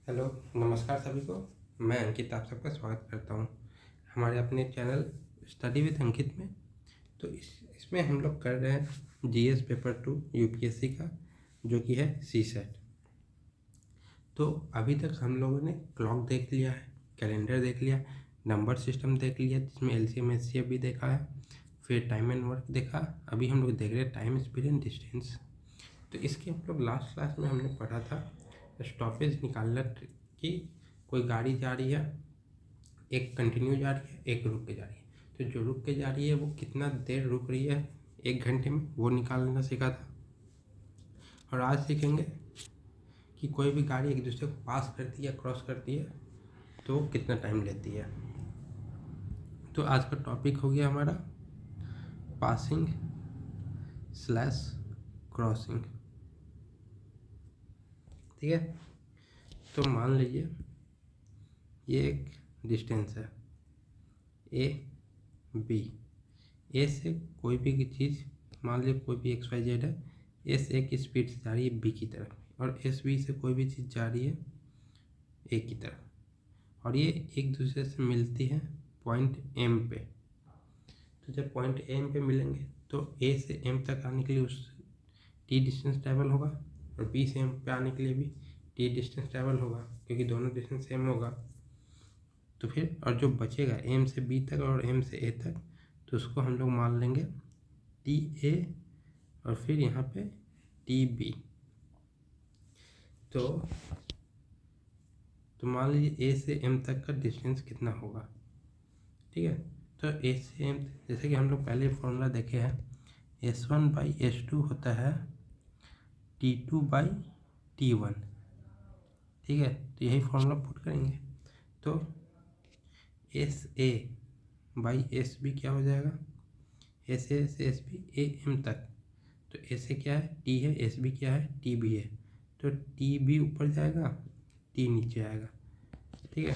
Hello, नमस्कार सभी को। मैं अंकित आप सबका स्वागत करता हूँ हमारे अपने चैनल स्टडी विद अंकित में। तो इसमें हम लोग कर रहे हैं जीएस पेपर 2 यूपीएससी का, जो कि है सीसेट। तो अभी तक हम लोगों ने क्लॉक देख लिया है, कैलेंडर देख लिया, नंबर सिस्टम देख लिया जिसमें एलसीएम एचसीएफ भी देखा है, फिर टाइम एंड वर्क देखा। अभी हम लोग देख रहे हैं टाइम, स्पीड एंड डिस्टेंस। तो इसके हम लोग लास्ट क्लास में हमने पढ़ा था स्टॉपेज निकालना कि कोई गाड़ी जा रही है, एक कंटिन्यू जा रही है, एक रुक के जा रही है। तो जो रुक के जा रही है वो कितना देर रुक रही है 1 घंटे में, वो निकालना सीखा था। और आज सीखेंगे कि कोई भी गाड़ी एक दूसरे को पास करती है या क्रॉस करती है तो वो कितना टाइम लेती है। तो आज का टॉपिक हो गया हमारा पासिंग स्लैश क्रॉसिंग। ठीक है, तो मान लीजिए ये एक डिस्टेंस है ए बी। ए से कोई भी चीज़, मान लीजिए कोई भी एक्स वाई जेड है, एस ए की स्पीड से जा रही है बी की तरफ, और एस बी से कोई भी चीज़ जा रही है ए की तरफ, और ये एक दूसरे से मिलती है पॉइंट एम पे। तो जब पॉइंट एम पे मिलेंगे तो ए से एम तक आने के लिए उस टी डिस्टेंस ट्रैवल होगा, और बी से एम पे आने के लिए भी टी डिस्टेंस ट्रैवल होगा, क्योंकि दोनों डिस्टेंस सेम होगा। तो फिर और जो बचेगा एम से बी तक और एम से ए तक, तो उसको हम लोग मान लेंगे टी ए, और फिर यहाँ पे टी बी। तो मान लीजिए ए से एम तक का डिस्टेंस कितना होगा। ठीक है, तो ए से एम, जैसे कि हम लोग पहले फॉर्मूला देखे हैं, S1/S2 होता है T2/T1। ठीक है, तो यही फॉर्मूला पुट करेंगे तो SA/SB क्या हो जाएगा, SA से SB ए एम तक। तो SA क्या है, T है, SB क्या है, TB है। तो TB ऊपर जाएगा, T नीचे आएगा। ठीक है,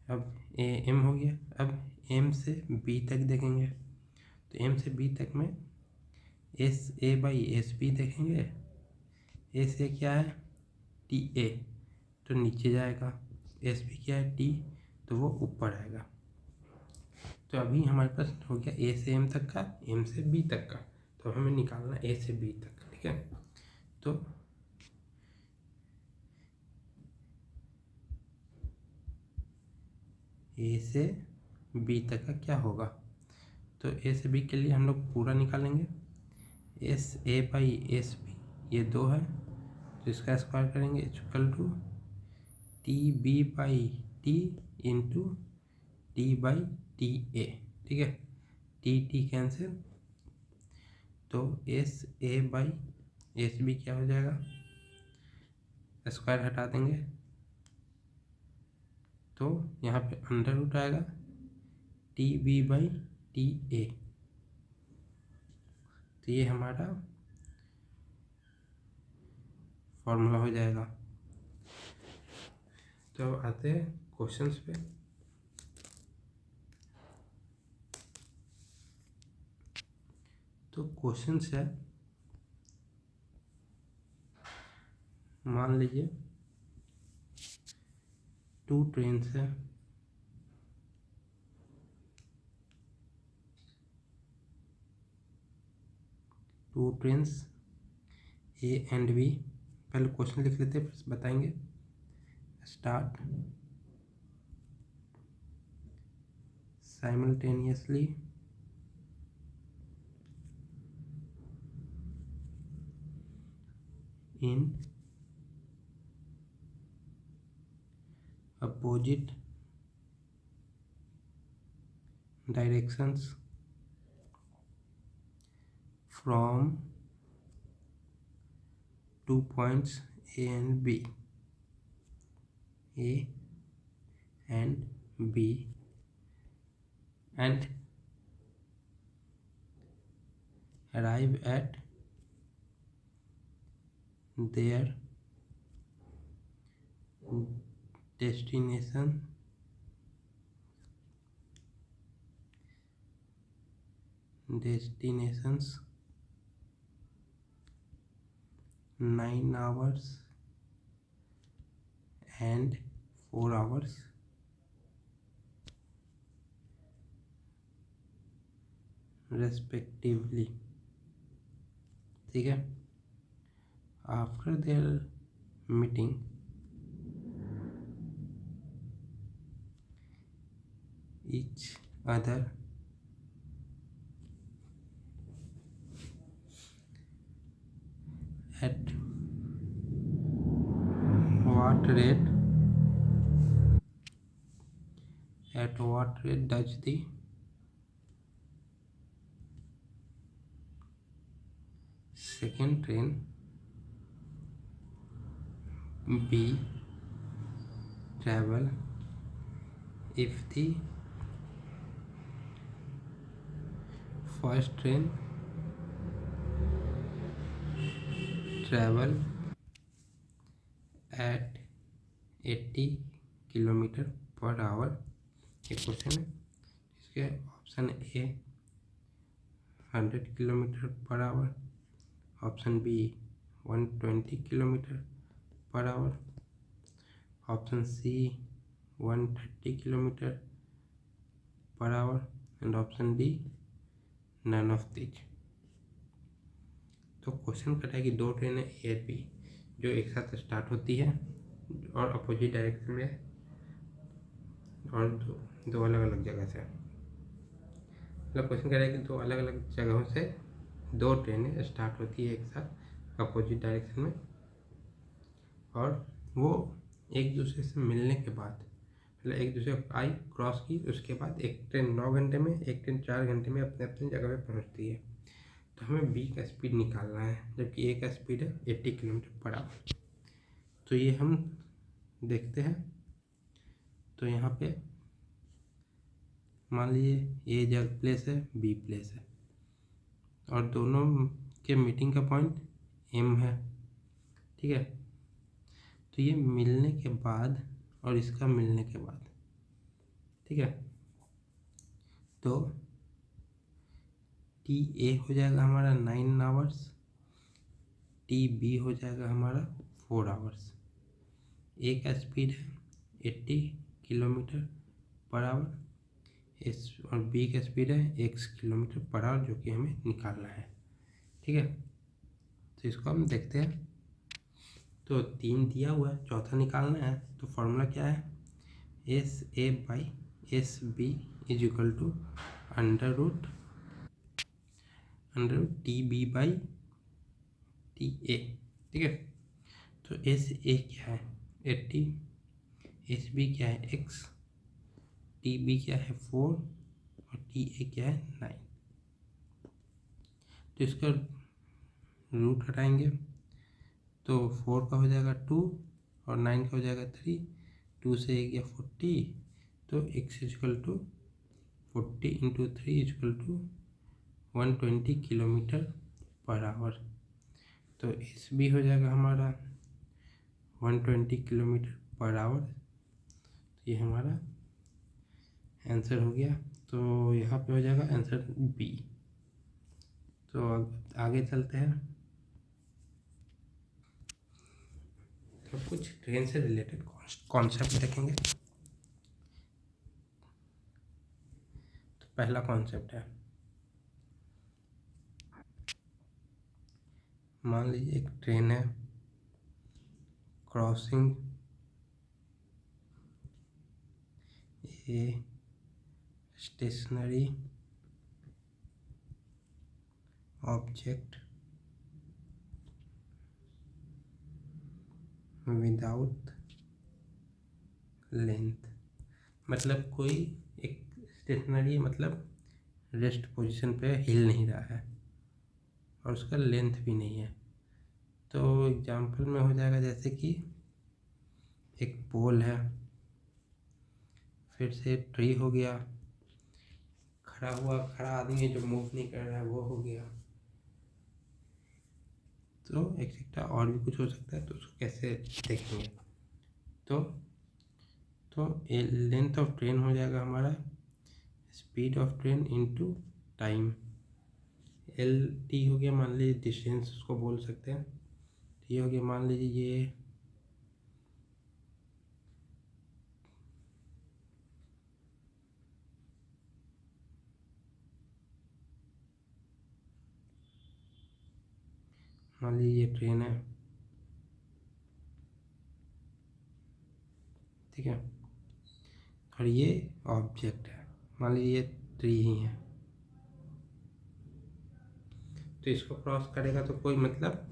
अब AM हो गया। अब M से B तक देखेंगे, तो M से B तक में SA/SB देखेंगे। SA क्या है, TA, तो नीचे जाएगा। SB क्या है, T, तो वो ऊपर आएगा। तो अभी हमारे पास हो गया A से M तक का, M से B तक का। तो हमें निकालना A से B तक। ठीक है, तो A से B तक का क्या होगा, तो A से B के लिए हम लोग पूरा निकालेंगे। SA/SB ये 2 है, तो इसका स्क्वायर करेंगे equal to TB/T into T/TA। ठीक है, T कैंसिल, तो SA/SB क्या हो जाएगा, स्क्वायर हटा देंगे तो यहाँ पे अंडर रूट आएगा TB/TA। तो ये हमारा फॉर्मूला हो जाएगा। तो अब आते हैं क्वेश्चंस पे। तो क्वेश्चंस है, मान लीजिए 2 ट्रेन्स है, A एंड B। पहले क्वेश्चन लिख लेते हैं फिर बताएंगे। Start simultaneously in opposite directions from 2 points A and B, A and B, and arrive at their destinations 9 hours and 4 hours respectively. ठीक है. After their meeting, each other at what rate does the second train B travel if the first train travel at 80 kilometre per hour. एक question है. इसके option A 100 kilometre per hour, option B 120 kilometre per hour, option C 130 kilometre per hour and option D none of these. तो question कटा है कि दो ट्रेनें ए और बी जो एक साथ स्टार्ट होती है और अपोजिट डायरेक्शन में और दो अलग अलग जगह से. मतलब क्वेश्चन कह रहा है कि दो अलग अलग जगहों से दो ट्रेनें स्टार्ट होती है एक साथ अपोजिट डायरेक्शन में, और वो एक दूसरे से मिलने के बाद मतलब एक दूसरे को आई क्रॉस की, उसके बाद एक ट्रेन 9 घंटे में, एक ट्रेन 4 घंटे में अपने अपनी जगह पे पहुंचती है. तो हमें बी का स्पीड निकालना है, जबकि ए का स्पीड है 80 किलोमीटर पर आवर. तो ये हम देखते हैं. तो यहाँ पे मान लीजिए ए जगह प्लेस है, बी प्लेस है, और दोनों के मीटिंग का पॉइंट एम है. ठीक है. तो ये मिलने के बाद और इसका मिलने के बाद, ठीक है, तो टी ए हो जाएगा हमारा 9 आवर्स, टी बी हो जाएगा हमारा 4 आवर्स. ए का स्पीड है 80 किलोमीटर पर आवर, एस और बी का स्पीड है x किलोमीटर पर आवर, जो कि हमें निकालना है. ठीक है. तो इसको हम देखते हैं. तो 3 दिया हुआ है, चौथा निकालना है. तो फॉर्मूला क्या है? S A by S B is equal to under root T B by T A. ठीक है. तो एस ए क्या है 80, एस बी क्या है x, टी बी क्या है 4 और टी ए क्या है 9. तो इसका रूट हटाएंगे तो 4 का हो जाएगा 2 और 9 का हो जाएगा 3. 2 से 1 गया 40, तो x equal to 40 into 3 equal to 120 kilometre per hour. तो एस बी हो जाएगा हमारा 120 किलोमीटर पर आवर. तो ये हमारा आंसर हो गया. तो यहाँ पे हो जाएगा आंसर बी. तो आगे चलते हैं. तो कुछ ट्रेन से रिलेटेड कॉन्सेप्ट देखेंगे. तो पहला कॉन्सेप्ट है, मान लीजिए एक ट्रेन है crossing a stationary object without length. मतलब कोई एक स्टेशनरी मतलब रेस्ट पोजीशन पे हिल नहीं रहा है और उसका लेंथ भी नहीं है. तो एग्जांपल में हो जाएगा जैसे कि एक पोल है, फिर से ट्री हो गया, खड़ा आदमी जो मूव नहीं कर रहा है वो हो गया. तो एक्सेट्रा और भी कुछ हो सकता है. तो उसको कैसे देखेंगे? तो लेंथ ऑफ ट्रेन हो जाएगा हमारा speed of train into time. L T हो गया मान लीजिए डिस्टेंस, उसको बोल सकते हैं. ये हो गया मान लीजिए मान लीजिए ये ट्रेन है, ठीक है, और ये ऑब्जेक्ट है, मान लीजिए ये ट्री ही है, तो इसको क्रॉस करेगा तो कोई मतलब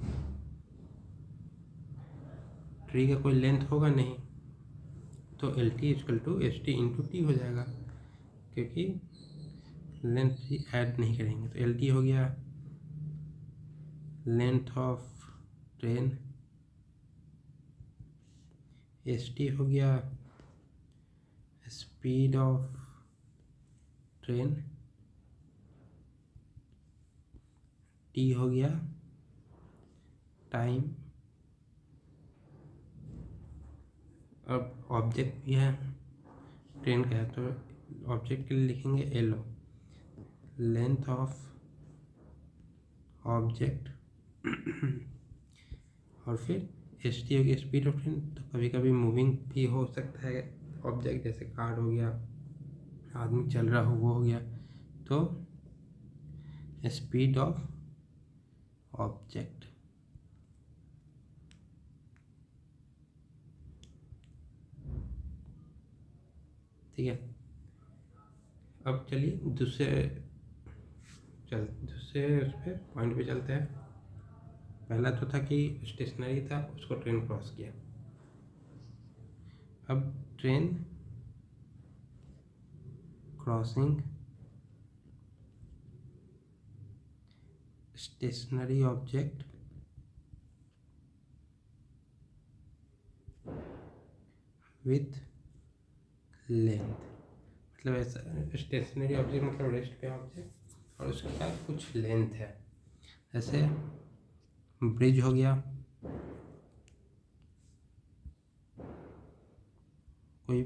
ट्री का कोई लेंथ होगा नहीं, तो L T equal to H T into T हो जाएगा, क्योंकि लेंथ ही ऐड नहीं करेंगे। तो एल टी हो गया length of train, H T हो गया स्पीड ऑफ ट्रेन, टी हो गया टाइम, अब ऑब्जेक्ट भी है ट्रेन का है, तो ऑब्जेक्ट के लिए लिखेंगे L O, length of object और फिर एच टी हो गया स्पीड ऑफ ट्रेन। तो कभी कभी मूविंग भी हो सकता है ऑब्जेक्ट, जैसे कार हो गया, आदमी चल रहा हो गया, तो स्पीड ऑफ ऑब्जेक्ट, ठीक है। अब चलिए दूसरे उस पर पॉइंट पे चलते हैं। पहला तो था कि स्टेशनरी था, उसको ट्रेन क्रॉस किया, अब train crossing stationary object with length, मतलब ऐसा स्टेशनरी ऑब्जेक्ट मतलब रेस्ट पे ऑब्जेक्ट और उसके पास कुछ लेंथ है, जैसे ब्रिज हो गया, कोई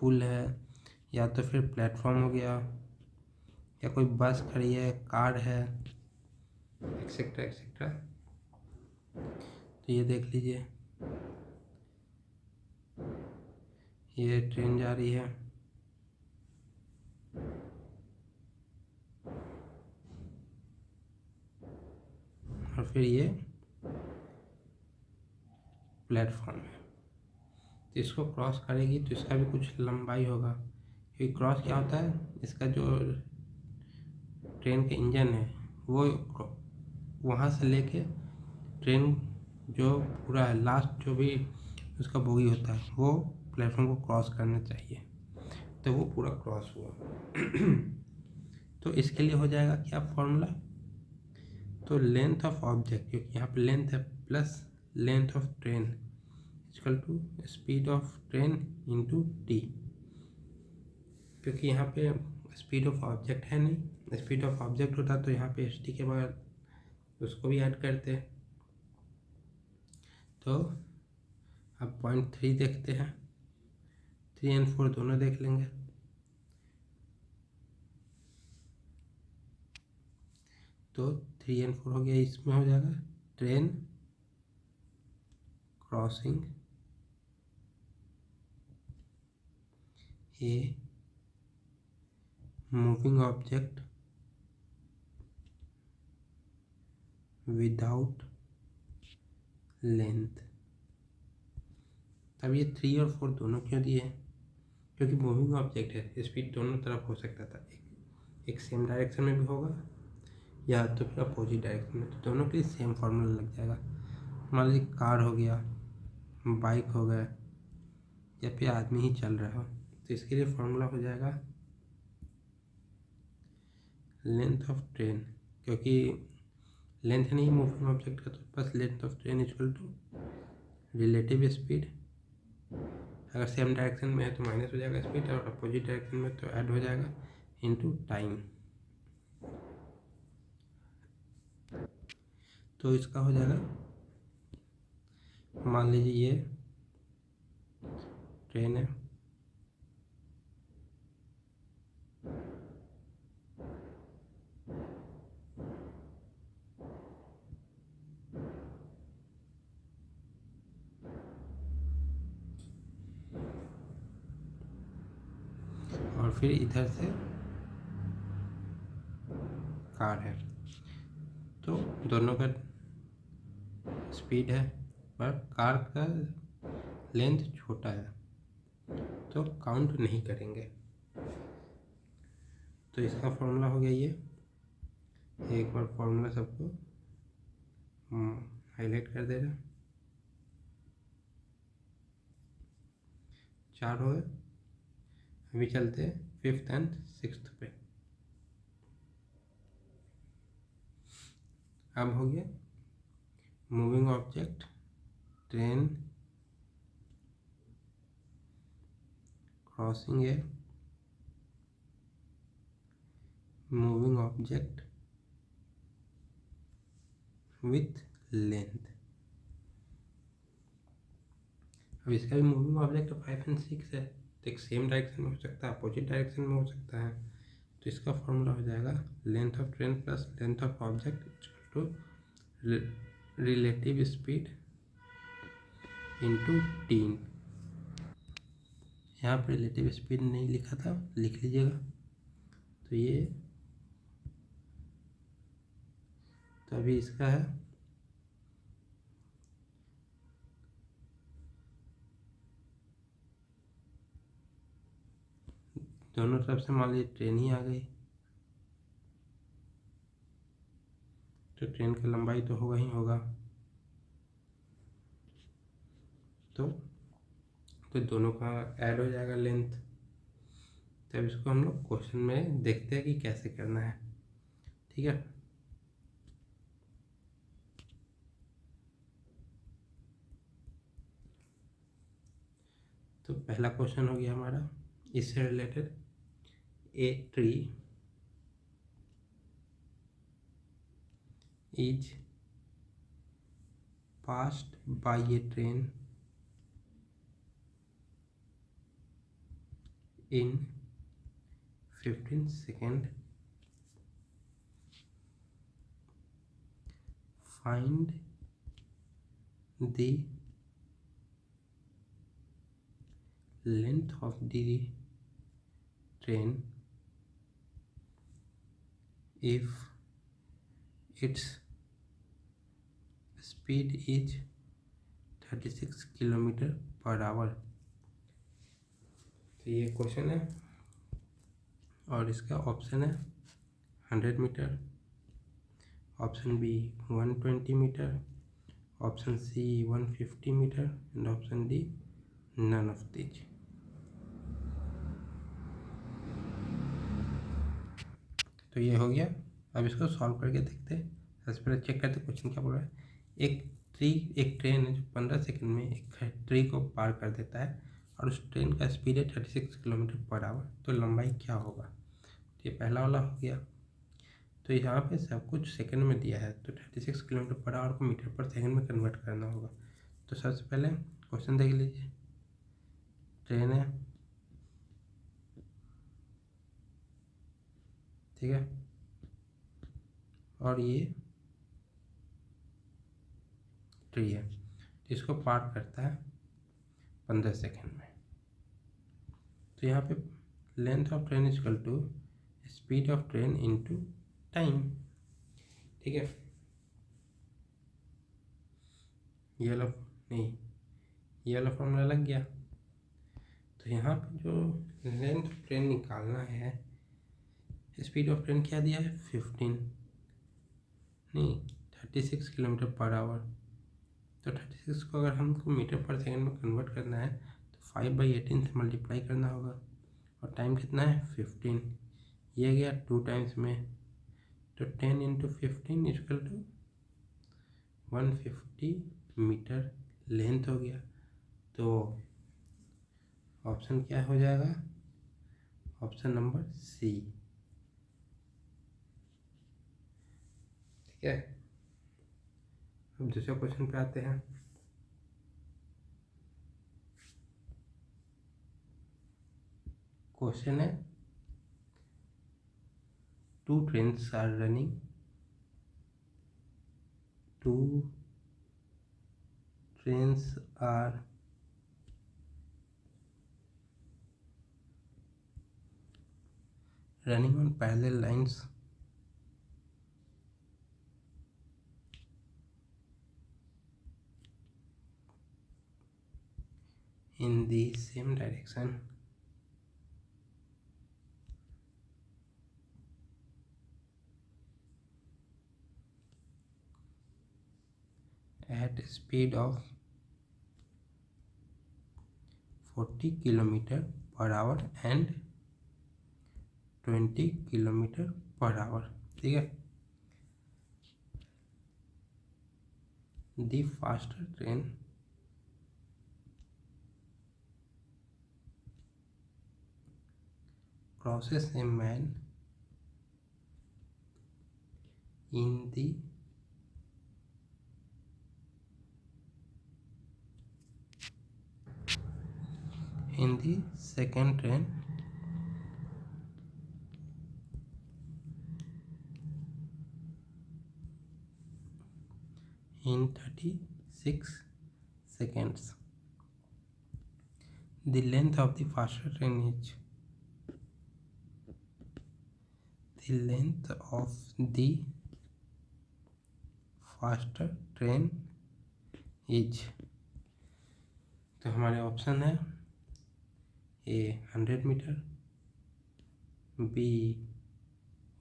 पुल है, या तो फिर प्लेटफॉर्म हो गया, या कोई बस खड़ी है, कार है, एक्सेट्रा एक्सेट्रा। तो ये देख लीजिए, ये ट्रेन जा रही है, और फिर ये प्लेटफॉर्म है, तो इसको क्रॉस करेगी तो इसका भी कुछ लंबाई होगा, क्योंकि क्रॉस क्या होता है, इसका जो ट्रेन का इंजन है वो वहाँ से लेके ट्रेन जो पूरा है लास्ट जो भी उसका बोगी होता है वो प्लेटफॉर्म को क्रॉस करना चाहिए, तो वो पूरा क्रॉस हुआ। तो इसके लिए हो जाएगा क्या फॉर्मूला, तो लेंथ ऑफ ऑब्जेक्ट, क्योंकि यहाँ पे लेंथ है, plus length of train equal to speed of train into T, क्योंकि यहाँ पे स्पीड ऑफ ऑब्जेक्ट है नहीं, स्पीड ऑफ ऑब्जेक्ट होता तो यहाँ पे एच टी के बाद उसको भी ऐड करते। तो अब पॉइंट 3 देखते हैं, 3 और 4 दोनों देख लेंगे। तो 3 और 4 हो गया, इसमें हो जाएगा train crossing a moving object without length. अब ये 3 और 4 दोनों क्यों दिए हैं, क्योंकि मूविंग ऑब्जेक्ट है, स्पीड दोनों तरफ हो सकता था, एक सेम डायरेक्शन में भी होगा या तो फिर अपोजिट डायरेक्शन में, तो दोनों के लिए सेम फार्मूला लग जाएगा। मान लीजिए कार हो गया, बाइक हो गया, या फिर आदमी ही चल रहा हो, तो इसके लिए फार्मूला हो जाएगा लेंथ ऑफ ट्रेन, क्योंकि लेंथ नहीं मूविंग ऑब्जेक्ट का, तो बस length of train equal to relative speed, अगर सेम डायरेक्शन में है तो माइनस हो जाएगा स्पीड, और अपोजिट डायरेक्शन में तो ऐड हो जाएगा, इनटू टाइम। तो इसका हो जाएगा, मान लीजिए ये ट्रेन है, और फिर इधर से कार है, तो दोनों का स्पीड है पर कार का लेंथ छोटा है तो काउंट नहीं करेंगे। तो इसका फॉर्मूला हो गया ये। एक बार फॉर्मूला सबको हाईलाइट कर दे रहे, 4 हो गए। अभी चलते हैं 5th एंड 6th पे। अब हो गया मूविंग ऑब्जेक्ट, ट्रेन क्रॉसिंग है, मूविंग ऑब्जेक्ट विथ लेंथ। अब इसका भी मूविंग ऑब्जेक्ट 5 एंड 6 है तो एक सेम डायरेक्शन में हो सकता है, अपोजिट डायरेक्शन में हो सकता है। तो इसका फॉर्मूला हो जाएगा length of train plus length of object equal to relative speed into T. यहाँ पर रिलेटिव स्पीड नहीं लिखा था, लिख लीजिएगा। तो ये तो अभी इसका है दोनों तरफ से, मान लीजिए ट्रेन ही आ गई तो ट्रेन की लंबाई तो होगा ही होगा। तो दोनों का ऐड हो जाएगा लेंथ। तब इसको हम लोग क्वेश्चन में देखते हैं कि कैसे करना है। ठीक है, तो पहला क्वेश्चन हो गया हमारा इससे related. A tree is passed by A train in 15 seconds. Find the length of the train if its speed is 36 kilometre per hour. तो ये क्वेश्चन है और इसका ऑप्शन है 100 metre, option B 120 metre, option C 150 metre and option D none of these. तो ये हो गया। अब इसको सॉल्व करके देखते हैं। सबसे पहले चेक करते क्वेश्चन क्या बोल रहा है। एक ट्रेन है जो 15 सेकंड में एक ट्री को पार कर देता है और उस ट्रेन का स्पीड है 36 किलोमीटर पर आवर, तो लंबाई क्या होगा। तो ये पहला वाला हो गया। तो यहाँ पे सब कुछ सेकंड में दिया है तो 36 किलोमीटर पर आवर को मीटर पर सेकंड में कन्वर्ट करना होगा। तो सबसे पहले क्वेश्चन देख लीजिए। ट्रेन है, ठीक है, और ये ट्री है, इसको पार करता है 15 सेकंड में। तो यहाँ पे length of train equal to speed of train into time. ठीक है, ये वाला फॉर्मूला लग गया। तो यहाँ पे जो लेंथ ऑफ ट्रेन निकालना है, स्पीड ऑफ ट्रेन क्या दिया है 36 किलोमीटर पर आवर। तो 36 को अगर हमको मीटर पर सेकंड में कन्वर्ट करना है तो 5/18 से मल्टीप्लाई करना होगा और टाइम कितना है 15। ये गया 2 टाइम्स में, तो 10 into 15 equal to 150 metre length हो गया। तो ऑप्शन क्या हो जाएगा, ऑप्शन नंबर सी। ठीक है, अब दूसरे क्वेश्चन पे आते हैं। क्वेश्चन है 2 trains are running, 2 trains are running on parallel lines in the same direction at a speed of 40 km per hour and 20 km per hour. ठीक है. The faster train crosses a man in the second train in 36 seconds. The length of the faster train is तो हमारे option है A 100 metre, B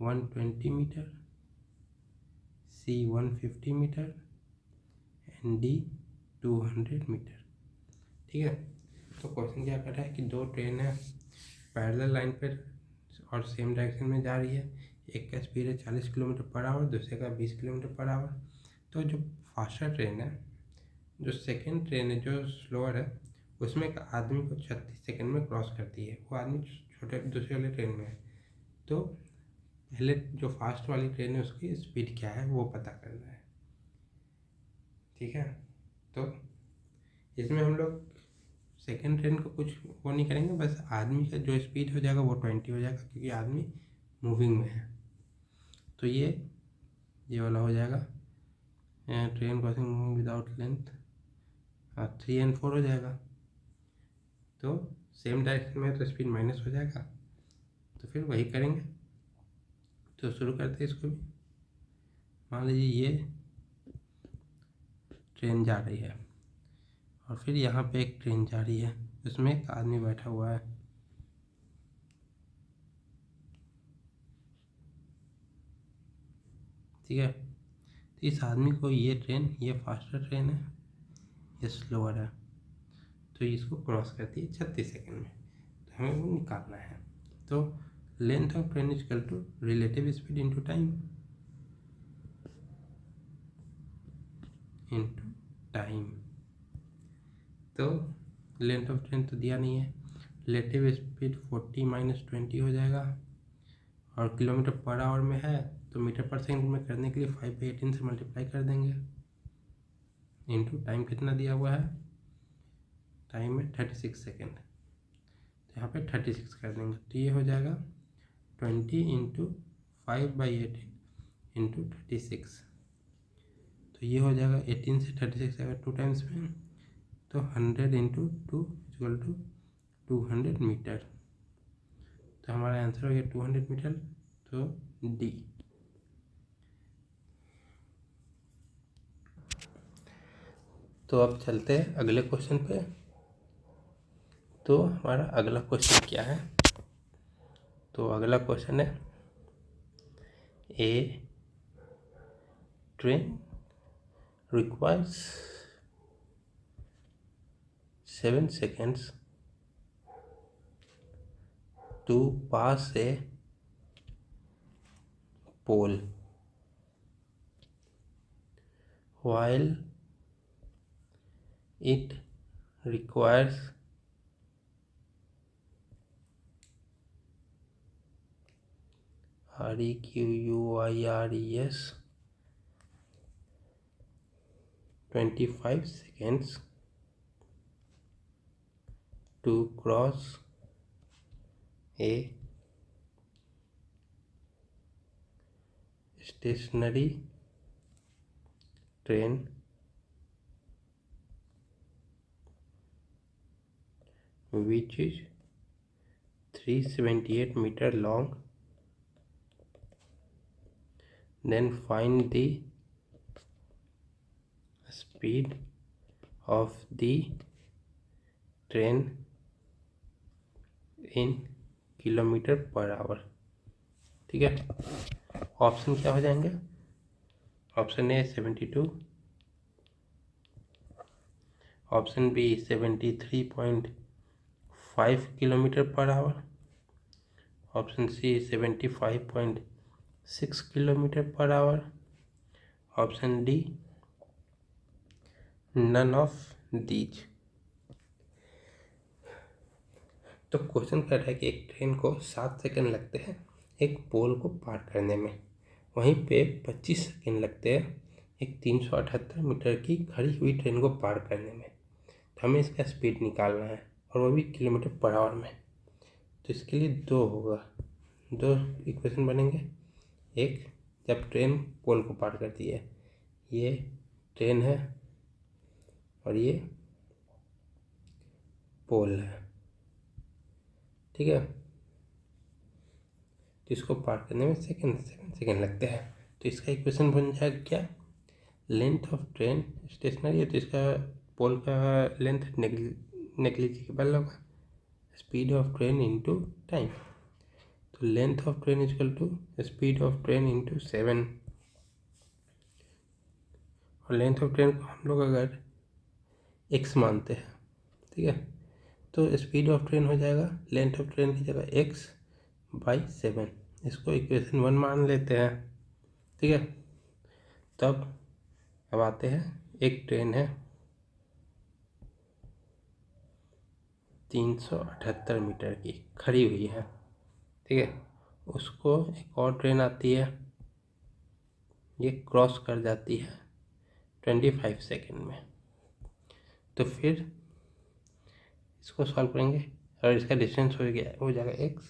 120 metre, C 150 metre and D 200 metre. ठीक है. तो question क्या कर रहा है कि दो ट्रेन है पैरेलल लाइन पर और सेम डायरेक्शन में जा रही है. एक का स्पीड है 40 किलोमीटर पर आवर, दूसरे का 20 किलोमीटर पर आवर. तो जो फास्टर ट्रेन है, जो सेकेंड ट्रेन है जो स्लोअर है, उसमें एक आदमी को 36 सेकंड में क्रॉस करती है. वो आदमी छोटे दूसरे वाले ट्रेन में है. तो पहले जो फास्ट वाली ट्रेन है उसकी स्पीड क्या है वो पता करना है. ठीक है. तो इसमें हम लोग सेकेंड ट्रेन को कुछ वो नहीं करेंगे, बस आदमी का जो स्पीड हो जाएगा वो 20 हो जाएगा क्योंकि आदमी मूविंग में है. तो ये वाला हो जाएगा train crossing moving without length 3 और 4 हो जाएगा. तो सेम डायरेक्शन में तो स्पीड माइनस हो जाएगा. तो फिर वही करेंगे. तो शुरू करते हैं इसको भी. मान लीजिए ये ट्रेन जा रही है और फिर यहाँ पे एक ट्रेन जा रही है, उसमें एक आदमी बैठा हुआ है. ठीक है. तो इस आदमी को ये फास्टर ट्रेन है, ये स्लोअर है, तो इसको क्रॉस करती है 36 सेकंड में. तो हमें वो निकालना है. तो length of train is equal to relative speed into time. तो लेंथ ऑफ ट्रेन तो दिया नहीं है. रिलेटिव स्पीड 40 माइनस 20 हो जाएगा और किलोमीटर पर आवर में है तो मीटर पर सेकंड में करने के लिए 5/18 से मल्टीप्लाई कर देंगे. इनटू टाइम कितना दिया हुआ है, टाइम है 36 सेकेंड. तो यहाँ पे 36 कर देंगे तो ये हो जाएगा 20 इंटू 5/18 इंटू 36. तो ये हो जाएगा 18 से 36 आएगा 2 टाइम्स में. तो 100 इंटू 2 इक्वल टू 200 मीटर. तो हमारा आंसर हो गया 200 मीटर. तो डी. तो अब चलते हैं अगले क्वेश्चन पे. तो हमारा अगला क्वेश्चन क्या है, तो अगला क्वेश्चन है ए train requires 7 seconds to pass a pole while it requires 25 seconds to cross a stationary train which is 378 meter long. Then find the speed of the train in kilometre per hour. ठीक है, option क्या हो जाएंगे? Option A 72, option B 73.5 kilometre per hour, option C 75.6 kilometre per hour, option D none of these. तो question कह रहा है कि एक ट्रेन को 7 सेकंड लगते हैं एक पोल को पार करने में, वहीं पे 25 सेकंड लगते हैं एक 378 मीटर की खड़ी हुई ट्रेन को पार करने में। तो हमें इसका स्पीड निकालना है और वो भी किलोमीटर पर आवर में। तो इसके लिए दो इक्वेशन बनेंगे। एक, जब ट्रेन पोल को पार करती है, ये ट्रेन है और ये पोल है। ठीक है, तो इसको पार करने में 7 सेकंड लगते हैं। तो इसका इक्वेशन बन जाएगा क्या? लेंथ ऑफ ट्रेन स्टेशनरी है तो इसका पोल का लेंथ नेग्लिजिबल होगा, speed of train into time. तो length of train equal to speed of train into 7, और लेंथ ऑफ ट्रेन को हम लोग अगर x मानते हैं, ठीक है, तो स्पीड ऑफ ट्रेन हो जाएगा लेंथ ऑफ ट्रेन की जगह x/7। इसको इक्वेशन 1 मान लेते हैं। ठीक है, तब अब आते हैं, एक ट्रेन है 378 मीटर की खड़ी हुई है। ठीक है, उसको एक और ट्रेन आती है, ये क्रॉस कर जाती है 25 सेकंड में। तो फिर इसको सॉल्व करेंगे और इसका डिस्टेंस हो जाएगा x।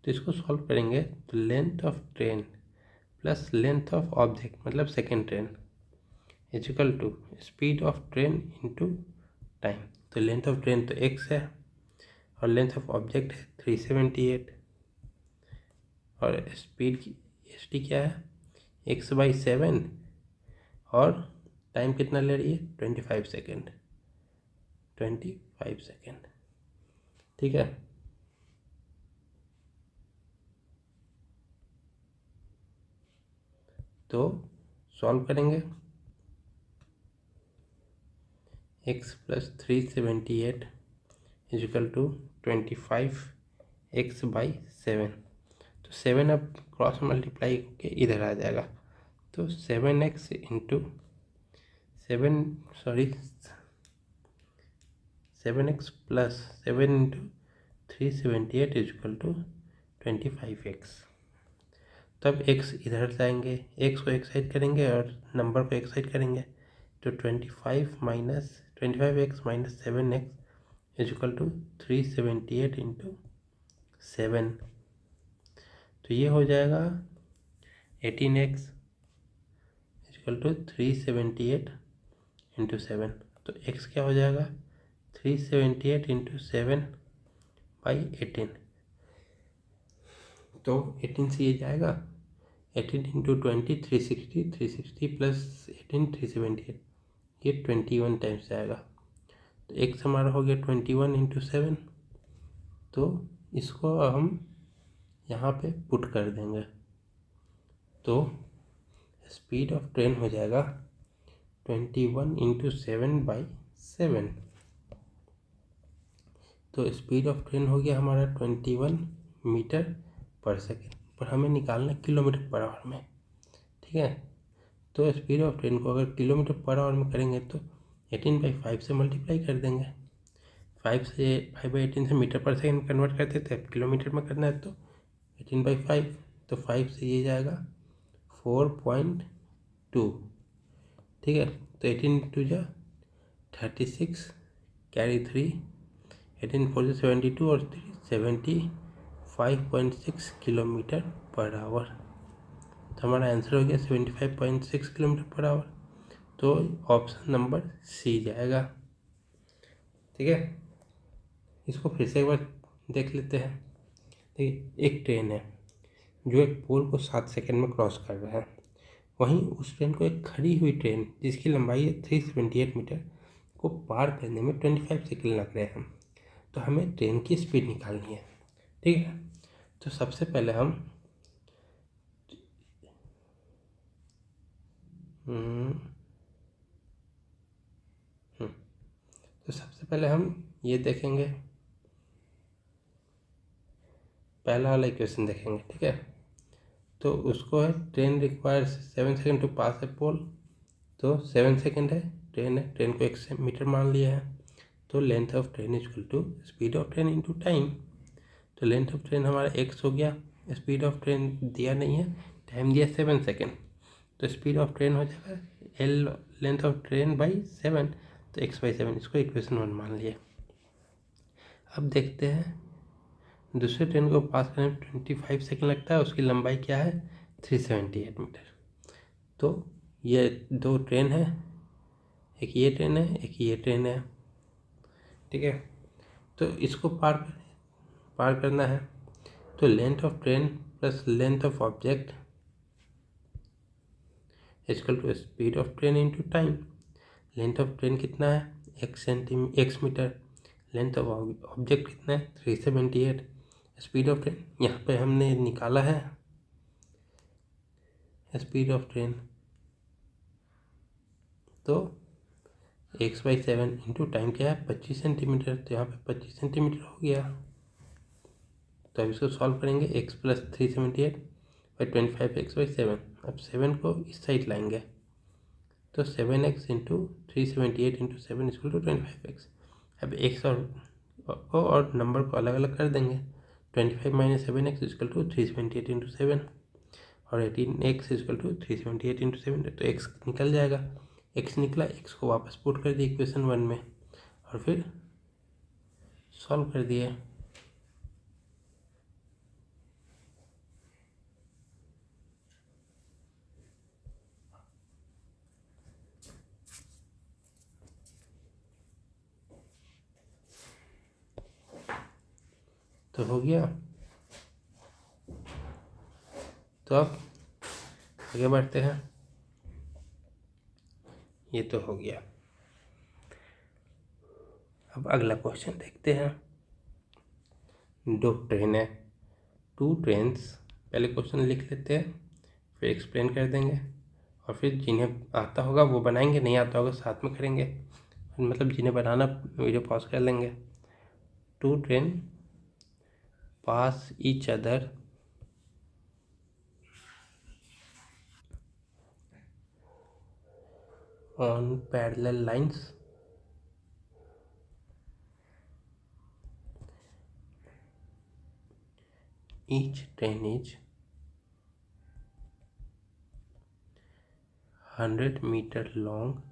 तो इसको सॉल्व करेंगे तो length of train plus length of object मतलब second train is equal to speed of train into time. तो लेंथ ऑफ ट्रेन तो x है और लेंथ ऑफ ऑब्जेक्ट है 378, और स्पीड की st क्या है x/7, और टाइम कितना ले रही है 25 सेकेंड। ठीक है, तो सॉल्व करेंगे, x + 378 is equal to 25x/7। तो 7 अब क्रॉस मल्टीप्लाई के इधर आ जाएगा, तो 7x into 7x + 7 into 378 is equal to 25x। तब x इधर जाएंगे, x को एक साइड करेंगे और नंबर को एक साइड करेंगे, तो 25x - 7x is equal to 378 into 7। तो ये हो जाएगा 18x is equal to 378 into 7। तो x क्या हो जाएगा 378 इंटू 7/18। तो 18 से ये जाएगा 18 इंटू 20 360, 360 प्लस 18 378, ये 21 टाइम्स जाएगा। तो x हमारा हो गया 21 इंटू 7। तो इसको हम यहाँ पे पुट कर देंगे, तो स्पीड ऑफ ट्रेन हो जाएगा 21 इंटू 7/7। तो स्पीड ऑफ ट्रेन हो गया हमारा 21 मीटर पर सेकेंड, पर हमें निकालना किलोमीटर पर आवर में। ठीक है, तो स्पीड ऑफ ट्रेन को अगर किलोमीटर पर आवर में करेंगे तो 18/5 से मल्टीप्लाई कर देंगे। 5/18 से मीटर पर सेकेंड कन्वर्ट करते थे, अब किलोमीटर में करना है तो 18/5, तो 5 से ये जाएगा 4.2। ठीक है, तो 18 × 36 कैरी 3, 18 × 4 = 72 और 75.6 किलोमीटर पर आवर। तो हमारा आंसर हो गया 75.6 किलोमीटर पर आवर। तो ऑप्शन नंबर सी जाएगा। ठीक है, इसको फिर से एक बार देख लेते हैं। देखिए, एक ट्रेन है जो एक पोल को 7 सेकंड में क्रॉस कर रहा है, वहीं उस ट्रेन को एक खड़ी हुई ट्रेन जिसकी लंबाई है 378 मीटर को पार करने में 25 सेकंड लग रहे हैं। तो हमें ट्रेन की स्पीड निकालनी है। ठीक है, तो सबसे पहले हम ये देखेंगे, पहला वाला इक्वेशन देखेंगे। ठीक है, तो उसको है ट्रेन रिक्वायर्स 7 सेकेंड टू पास ए पोल, तो 7 सेकेंड है, ट्रेन को 1 मीटर मान लिया है, तो length of train is equal to speed of train into time. तो लेंथ ऑफ ट्रेन हमारा x हो गया, स्पीड ऑफ ट्रेन दिया नहीं है, टाइम दिया 7 सेकेंड, तो स्पीड ऑफ ट्रेन हो जाएगा l length of train by 7, तो x/7, इसको इक्वेशन 1 मान लिया। अब देखते हैं दूसरे ट्रेन को पास करने में 25 सेकेंड लगता है, उसकी लंबाई क्या है 378 मीटर। तो ये दो ट्रेन है, एक ये ट्रेन है, एक ये ट्रेन है। ठीक है, तो इसको पार करना है, तो length of train plus length of object equal to speed of train into time. Length of train कितना है x मीटर, लेंथ ऑफ ऑब्जेक्ट कितना है 378, स्पीड ऑफ ट्रेन यहाँ पे हमने निकाला है, स्पीड ऑफ ट्रेन, तो x/7 इंटू टाइम क्या है 25 सेंटीमीटर, तो यहाँ पे 25 सेंटीमीटर हो गया। तो अब इसको सॉल्व करेंगे, x + 378/25 x/7। अब 7 को इस साइड लाएंगे, तो 7x into 378 into 7 equal to 25x। अब x और नंबर को अलग अलग कर देंगे, 25 - 7x इक्वल टू 378 इंटू 7, और 18x इक्वल टू 378 इंटू 7, तो x निकल जाएगा। x निकला, x को वापस पुट कर दिए इक्वेशन 1 में, और फिर सॉल्व कर दिए। तो हो गया। तो अब आगे बढ़ते हैं, ये तो हो गया। अब अगला क्वेश्चन देखते हैं। दो ट्रेन है, 2 ट्रेन्स, पहले क्वेश्चन लिख लेते हैं, फिर एक्सप्लेन कर देंगे, और फिर जिन्हें आता होगा वो बनाएंगे, नहीं आता होगा साथ में करेंगे, मतलब जिन्हें बनाना वीडियो पॉज कर लेंगे। 2 train pass each other on parallel lines, each train is 100 meter long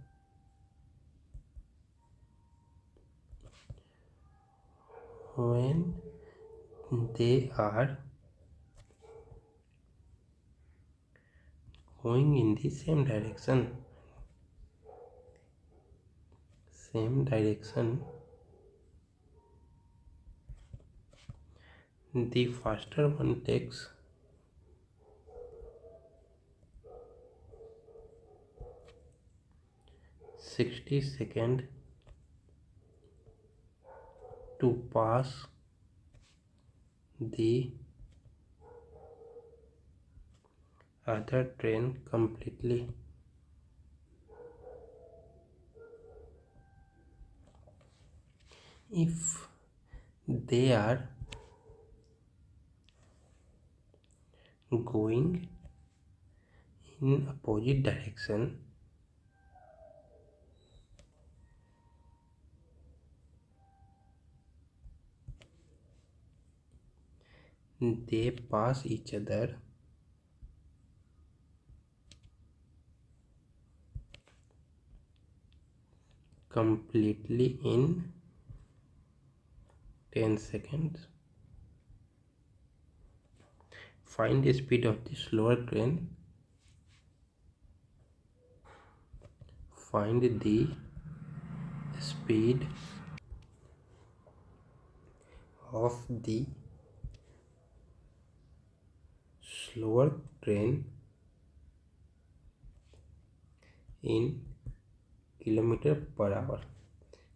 when they are going in the same direction. The faster one takes 60 seconds to pass the other train completely. If they are going in opposite direction, they pass each other completely in 10 seconds. Find the speed of the slower train. Find the speed of the slower train in kilometre per hour.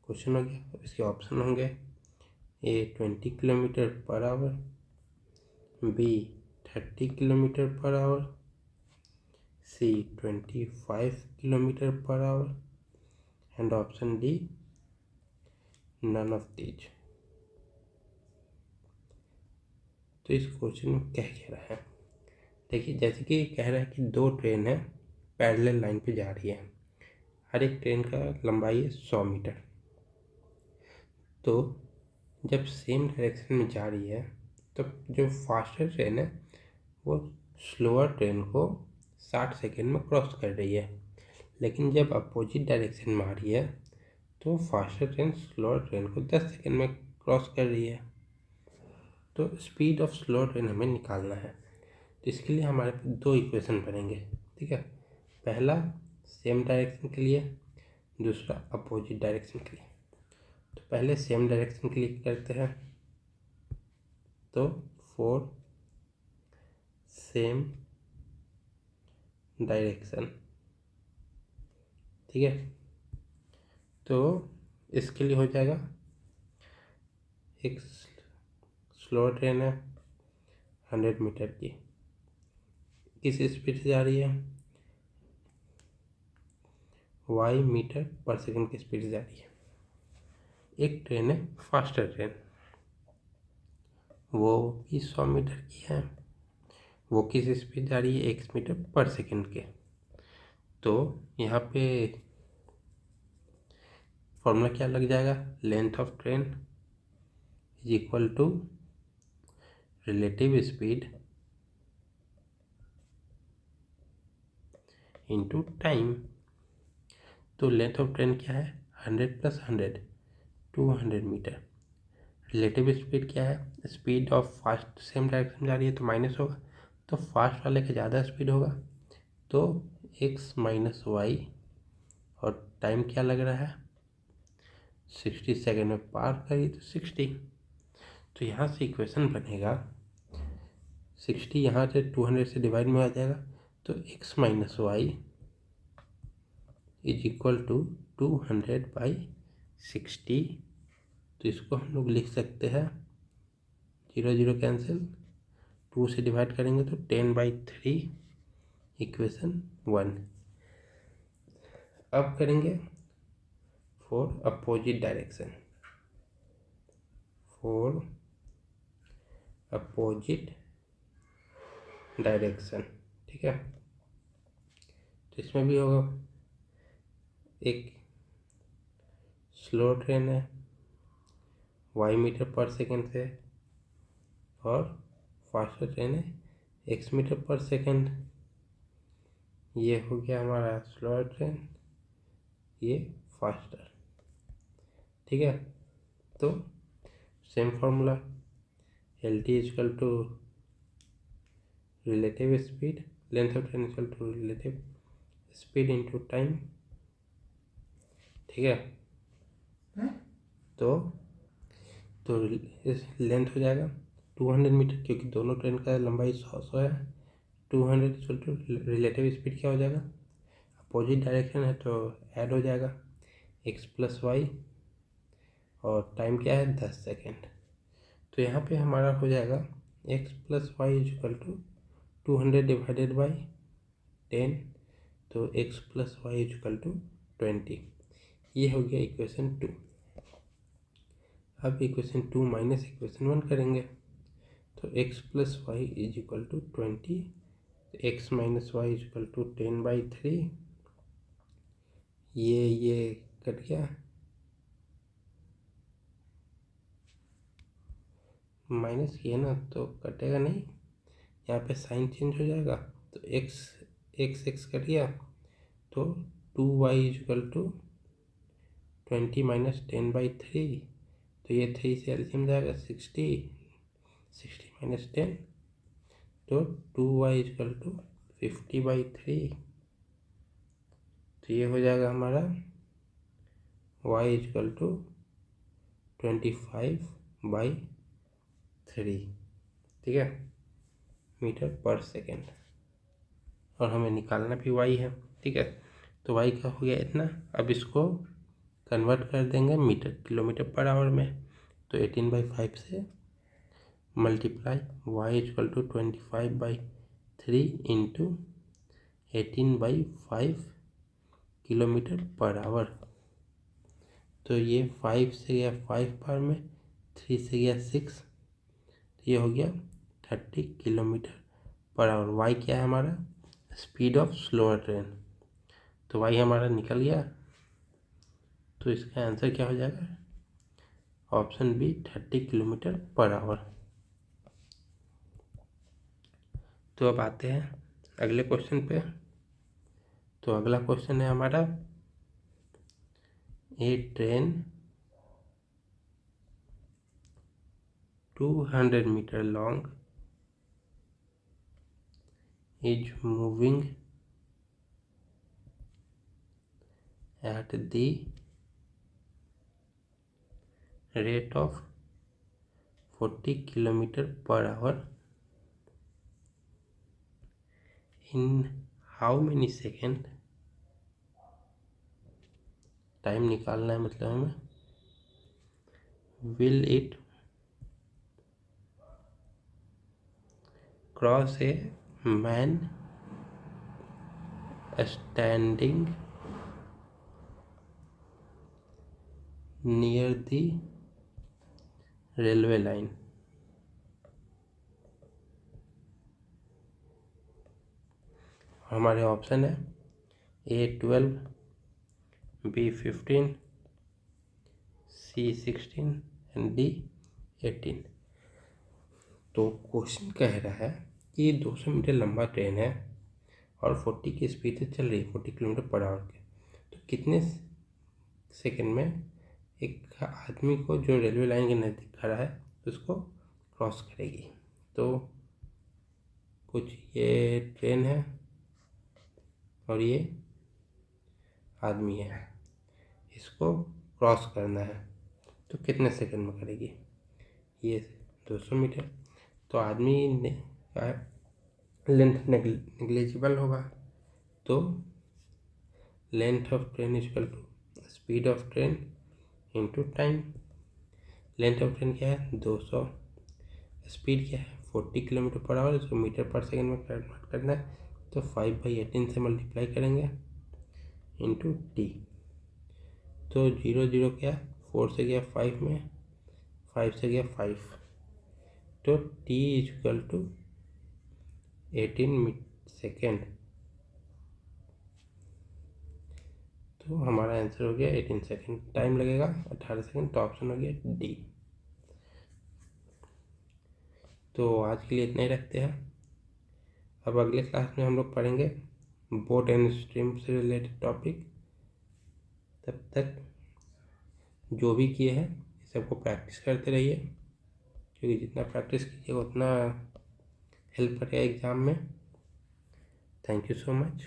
Question हो गया, इसके option होंगे A 20 kilometre per hour, B 30 kilometre per hour, C 25 kilometre per hour and option D none of these. तो इस question में क्या कह रहा है, देखिए जैसे कि कह रहा है कि दो ट्रेन है पैरेलल लाइन पे जा रही है, हर एक ट्रेन का लंबाई है 100 मीटर। तो जब सेम डायरेक्शन में जा रही है तो जो फास्टर ट्रेन है वो स्लोअर ट्रेन को 60 सेकेंड में क्रॉस कर रही है, लेकिन जब अपोजिट डायरेक्शन में आ रही है तो फास्टर ट्रेन स्लोअर ट्रेन को 10 सेकेंड में क्रॉस कर रही है। तो स्पीड ऑफ स्लोअर ट्रेन हमें निकालना है। तो इसके लिए हमारे पास दो इक्वेशन बनेंगे, ठीक है। पहला सेम डायरेक्शन के लिए, दूसरा अपोजिट डायरेक्शन के लिए। तो पहले सेम डायरेक्शन के लिए करते हैं। तो फॉर सेम डायरेक्शन, ठीक है। तो इसके लिए हो जाएगा, एक स्लो ट्रेन है 100 मीटर की, किस स्पीड से जा रही है, y मीटर पर सेकंड की स्पीड से जा रही है। एक ट्रेन है फास्टर ट्रेन, वो भी 100 मीटर की है, वो किस स्पीड जा रही है, x मीटर पर सेकंड के। तो यहाँ पे फॉर्मूला क्या लग जाएगा, length of train is equal to relative speed into time. तो लेंथ ऑफ ट्रेन क्या है, 100 + 100 200 मीटर। रिलेटिव स्पीड क्या है, speed of fast same direction जा रही है तो माइनस होगा, तो फास्ट वाले का ज़्यादा स्पीड होगा, तो x - y। और टाइम क्या लग रहा है, 60 सेकेंड में पार करी तो 60। तो यहाँ से इक्वेशन बनेगा 60, यहाँ से 200 से डिवाइड में आ जाएगा, तो x - y is equal to 200/60। तो इसको हम लोग लिख सकते हैं, 0 0 कैंसिल, 2 से डिवाइड करेंगे तो 10/3, इक्वेशन 1। अब करेंगे for opposite direction, for opposite direction, ठीक है। तो इसमें भी होगा, एक स्लो ट्रेन है y मीटर पर सेकंड से, और फास्टर ट्रेन है x मीटर पर सेकंड। ये हो गया हमारा स्लोअर ट्रेन, ये फास्टर, ठीक है। तो same formula, LT equal to relative speed, length of train equal to relative speed into time, ठीक है। तो इस लेंथ हो जाएगा 200 मीटर, क्योंकि दोनों ट्रेन का लंबाई 100 है। 200 इक्वल टू रिलेटिव स्पीड क्या हो जाएगा, अपोजिट डायरेक्शन है तो ऐड हो जाएगा x + y, और टाइम क्या है 10 सेकेंड। तो यहाँ पे हमारा हो जाएगा x + y equal to 200 divided by 10, तो x + y इक्वल टू 20। ये हो गया इक्वेशन 2। अब इक्वेशन 2 माइनस इक्वेशन 1 करेंगे, तो x + y equal to 20, x - y equal to 10/3। ये कट गया, माइनस किया ना तो कटेगा नहीं, यहाँ पे साइन चेंज हो जाएगा, तो x कट गया, तो 2y इक्वल टू 20 - 10/3। तो ये 3 से एलसीएम जाएगा 60 - 10, तो 2y इक्वल टू 50/3। तो ये हो जाएगा हमारा y इक्वल टू 25/3, ठीक है, मीटर पर सेकेंड। और हमें निकालना भी y है, ठीक है। तो y का हो गया इतना। अब इसको कन्वर्ट कर देंगे मीटर किलोमीटर पर आवर में, तो 18/5 से multiply y = 25/3 into 18/5 kilometre per hour. तो ये 5 से गया 5 बार में, 3 से गया 6, ये हो गया 30 किलोमीटर पर आवर। वाई क्या है हमारा? Speed of slower train. तो वाई हमारा निकल गया, तो इसका आंसर क्या हो जाएगा? Option B 30 kilometre per hour. तो अब आते हैं अगले क्वेश्चन पे। तो अगला क्वेश्चन है हमारा, A train 200 metre long is moving at the rate of 40 kilometer per hour in how many second? Time निकालना है मतलब हमें। will it cross a man standing near the railway line? हमारे ऑप्शन है A12, B15, C16 and D18। तो question कह रहा है कि 200 मीटर लंबा ट्रेन है और 40 की स्पीड से चल रही है, 40 किलोमीटर पर आवर के। तो कितने सेकंड में एक आदमी को जो रेलवे लाइन के नज़दीक खड़ा है उसको क्रॉस करेगी? तो कुछ ये ट्रेन है और ये आदमी है, इसको क्रॉस करना है, तो कितने सेकंड में करेगी? ये 200 मीटर, तो आदमी ने का लेंथ नेग्लिजिबल होगा, तो length of train equal to speed of train into time. Length of train क्या है? 200, स्पीड क्या है? 40 किलोमीटर पर आवर, इसको मीटर पर सेकंड में कन्वर्ट करना है, तो 5/18 से मल्टीप्लाई करेंगे इंटू टी। तो 0 0 क्या, 4 से गया 5 में, 5 से गया 5, तो टी इक्वल टू 18 सेकेंड। तो हमारा आंसर हो गया 18 सेकेंड। टाइम लगेगा 18 सेकेंड, तो ऑप्शन हो गया डी। तो आज के लिए इतना ही रखते हैं। अब अगले क्लास में हम लोग पढ़ेंगे बोट एंड स्ट्रीम से रिलेटेड टॉपिक। तब तक जो भी किए हैं सबको प्रैक्टिस करते रहिए, क्योंकि जितना प्रैक्टिस कीजिएगा उतना हेल्प करेगा एग्ज़ाम में। Thank you so much.